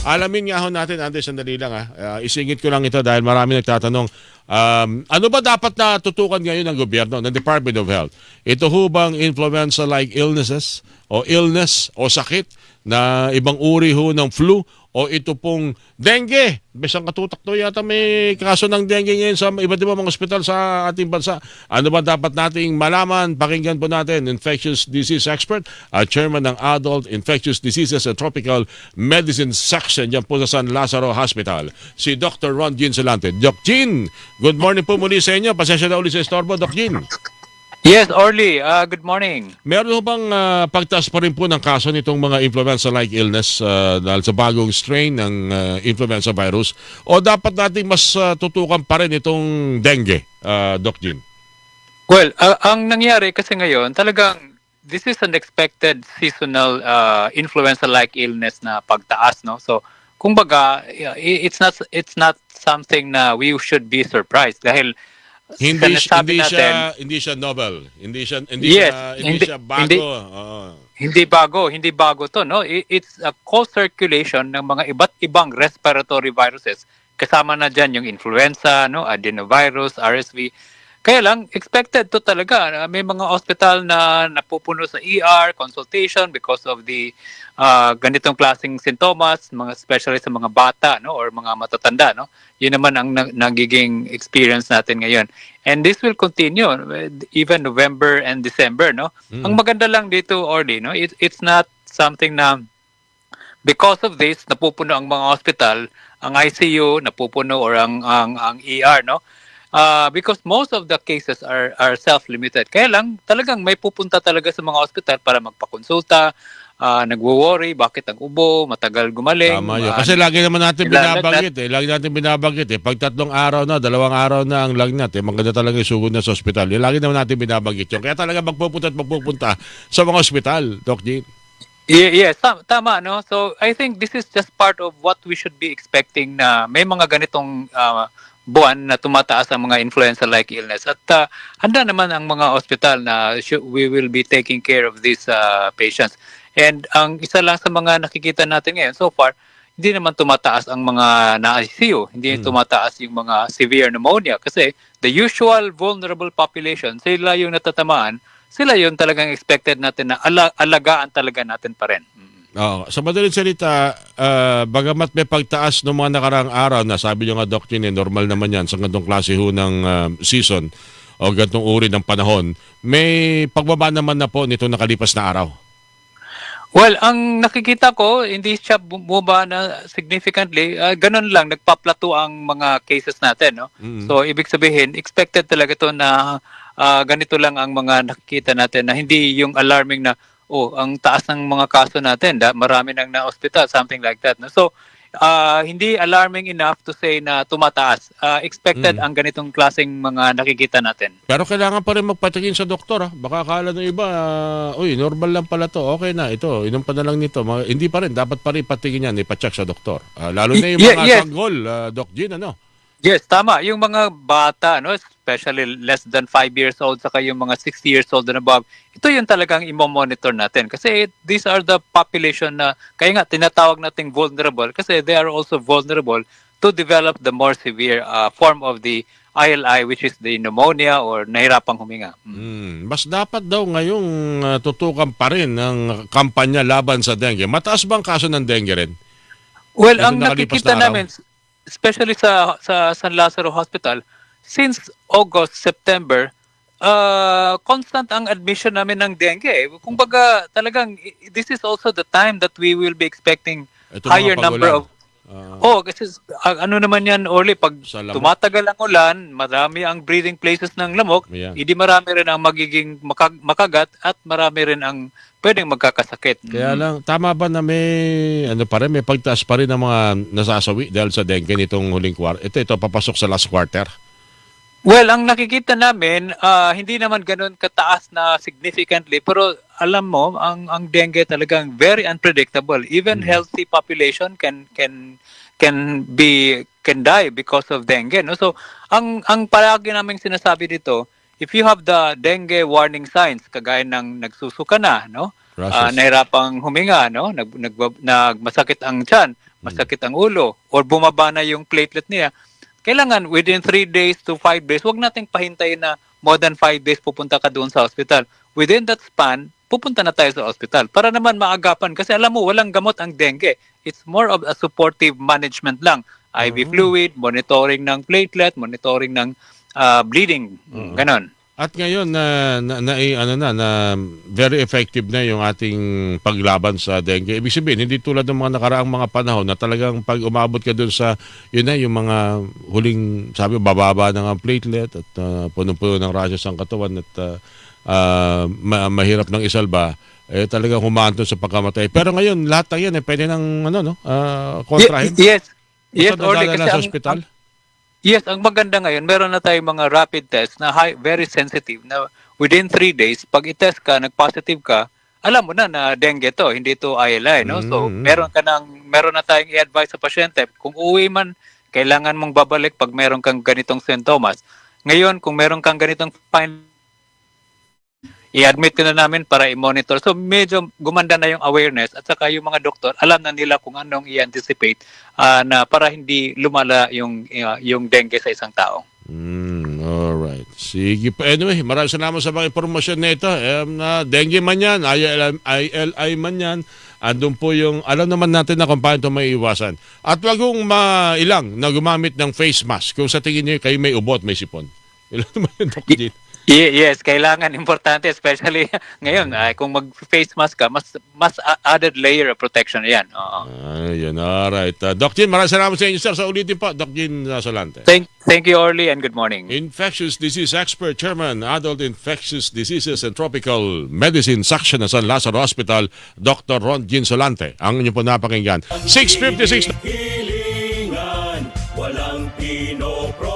Alamin nga ho natin, Ante, sandali lang isingit ko lang ito dahil marami nagtatanong, ano ba dapat na tutukan ngayon ng gobyerno, ng Department of Health? Ito ho bang influenza-like illnesses o illness o sakit na ibang uri ho ng flu o ito pong dengue? Besang katutak to yata may kaso ng dengue ngayon sa iba't ibang mga ospital sa ating bansa. Ano ba dapat nating malaman? Pakinggan po natin, infectious disease expert, chairman ng Adult Infectious Diseases and Tropical Medicine Section dyan po sa San Lazaro Hospital, si Dr. Ron Jean Salante. Doc Jean, good morning po muli sa inyo. Pasensya na ulit sa istorbo, Doc Jean. Yes, Orly. Good morning. Meron ho bang pagtaas pa rin po ng kaso nitong mga influenza-like illness dahil sa bagong strain ng influenza virus? O dapat natin mas tutukan pa rin itong dengue, Doc Jean? Well, ang nangyari kasi ngayon, talagang this is an expected seasonal influenza-like illness na pagtaas, no? So, kumbaga, it's not something na we should be surprised dahil Hindi siya novel. Hindi siya bago. Hindi bago to, no? It's a co-circulation ng mga iba't ibang respiratory viruses. Kasama na diyan yung influenza, no, adenovirus, RSV. Kaya lang expected to talaga. May mga hospital na napupuno sa ER consultation because of the ganitong klaseng sintomas, mga especially sa mga bata, no, or mga matatanda, no. Yun naman ang nagiging experience natin ngayon. And this will continue even November and December, no. Ang maganda lang dito, Orly, no, it's not something na because of this napupuno ang mga hospital, ang ICU napupuno or ang ER, no. Because most of the cases are self-limited. Kaya lang, talagang may pupunta talaga sa mga hospital para magpakonsulta, nagwo-worry, bakit ang ubo, matagal gumaling. Tama yun. Kasi lagi naman natin binabanggit Lagi natin binabanggit Pag 3 araw na, 2 araw na ang lagnat maganda talaga yung sugod na sa ospital. Lagi naman natin binabanggit yun. Kaya talaga magpupunta sa mga ospital, Doc Jean. Yes, tama, no? So, I think this is just part of what we should be expecting na may mga ganitong buwan na tumataas ang mga influenza-like illness. At handa naman ang mga ospital na we will be taking care of these patients. And ang isa lang sa mga nakikita natin ngayon so far, hindi naman tumataas ang mga na-ICU, hindi tumataas yung mga severe pneumonia kasi the usual vulnerable population, sila yung natatamaan, sila yung talagang expected natin na alagaan talaga natin pa rin. Sa madaling salita, bagamat may pagtaas ng mga nakaraang araw na sabi nyo nga, Doc Jean, normal naman yan sa ganitong klase ho ng season o ganitong uri ng panahon, may pagbaba naman na po nito nakalipas na araw. Well, ang nakikita ko, hindi siya bumaba na significantly. Ganun lang, nagpaplato ang mga cases natin. No? So, ibig sabihin, expected talaga to na ganito lang ang mga nakikita natin na hindi yung alarming na ang taas ng mga kaso natin, marami nang na-hospital, something like that. No? So, hindi alarming enough to say na tumataas. Expected ang ganitong klaseng mga nakikita natin. Pero kailangan pa rin magpatingin sa doktor. Baka akala ng iba, normal lang pala to. Okay na, ito, inom pa na lang nito. Hindi pa rin, dapat pa rin patingin yan, ipacheck sa doktor. Lalo na yung mga sanggol, Doc Jean, ano? Yes, tama. Yung mga bata, no, especially less than 5 years old, saka yung mga 60 years old and above, ito yung talagang imo-monitor natin. Kasi these are the population na, kaya nga tinatawag nating vulnerable kasi they are also vulnerable to develop the more severe form of the ILI, which is the pneumonia or nahirapang huminga. Mas dapat daw ngayong tutukan pa rin ng kampanya laban sa dengue. Mataas bang kaso ng dengue rin? Well, ang nakikita namin, especially sa San Lazaro Hospital, since August, September, constant ang admission namin ng dengue. Kumbaga, talagang, this is also the time that we will be expecting higher number of... kasi ano naman yan, Orly, pag tumatagal ang ulan, marami ang breeding places ng lamok, hindi marami rin ang magiging makagat at marami rin ang pwedeng magkakasakit. Kaya lang, tama ba na may pagtaas pa rin ng mga nasasawi dahil sa dengue nitong huling quarter? Ito, papasok sa last quarter. Well, ang nakikita namin, hindi naman ganun kataas na significantly, pero alam mo, ang dengue talagang very unpredictable. Even healthy population can die because of dengue. No? So, ang palagi naming sinasabi dito, if you have the dengue warning signs, kagaya ng nagsusuka na, no? Nahirapang huminga, no? Nagmasakit ang tiyan, masakit ang ulo, or bumaba na yung platelet niya, kailangan within 3 days to 5 days, wag nating pahintayin na more than 5 days pupunta ka doon sa hospital. Within that span, pupunta na tayo sa hospital para naman maagapan. Kasi alam mo, walang gamot ang dengue. It's more of a supportive management lang. IV fluid, monitoring ng platelet, monitoring ng bleeding. Ganon. At ngayon na very effective na yung ating paglaban sa dengue. Ibig sabihin, hindi tulad ng mga nakaraang mga panahon na talagang pag umabot ka doon sa yung mga huling, sabi, bababa ng ang platelet at punong-puno ng rashes ang katawan at mahirap ng isalba, talagang humaanto sa pagkamatay. Pero ngayon, lahat ng yan pwede nang kontrahin. Yes. Basta Orly, nadala kasi sa ospital. Yes, ang maganda ngayon, meron na tayong mga rapid test na very sensitive na within 3 days, pag i-test ka, nag-positive ka, alam mo na dengue to, hindi to ILI, no? So, meron na tayong i-advise sa pasyente. Kung uwi man, kailangan mong babalik pag meron kang ganitong sintomas. Ngayon, kung meron kang ganitong i-admit ka na namin para i-monitor. So medyo gumanda na yung awareness at saka yung mga doktor, alam na nila kung anong i-anticipate na para hindi lumala yung dengue sa isang tao. Alright. Sige pa. Anyway, maraming salamat sa mga impormasyon na ito. Na dengue man yan, ILI man yan, andun po yung, alam naman natin na kung paano ito may iwasan. At wag kong mailang na gumamit ng face mask kung sa tingin niyo kayo may ubo at may sipon. Ilan naman yung Dr. Jean? Yes, kailangan, importante, especially ngayon, kung mag-face mask ka, mas added layer of protection yan. Ayun, alright. Doc Jean, maraming salamat sa inyo, sir. Sa ulitin po, Doc Jean Solante. Thank you, Orly, and good morning. Infectious Disease Expert Chairman, Adult Infectious Diseases and Tropical Medicine Section ng San Lazaro Hospital, Dr. Ron Jean Solante. Ang inyo po napakinggan. 6:56. Hilingan, walang pinopro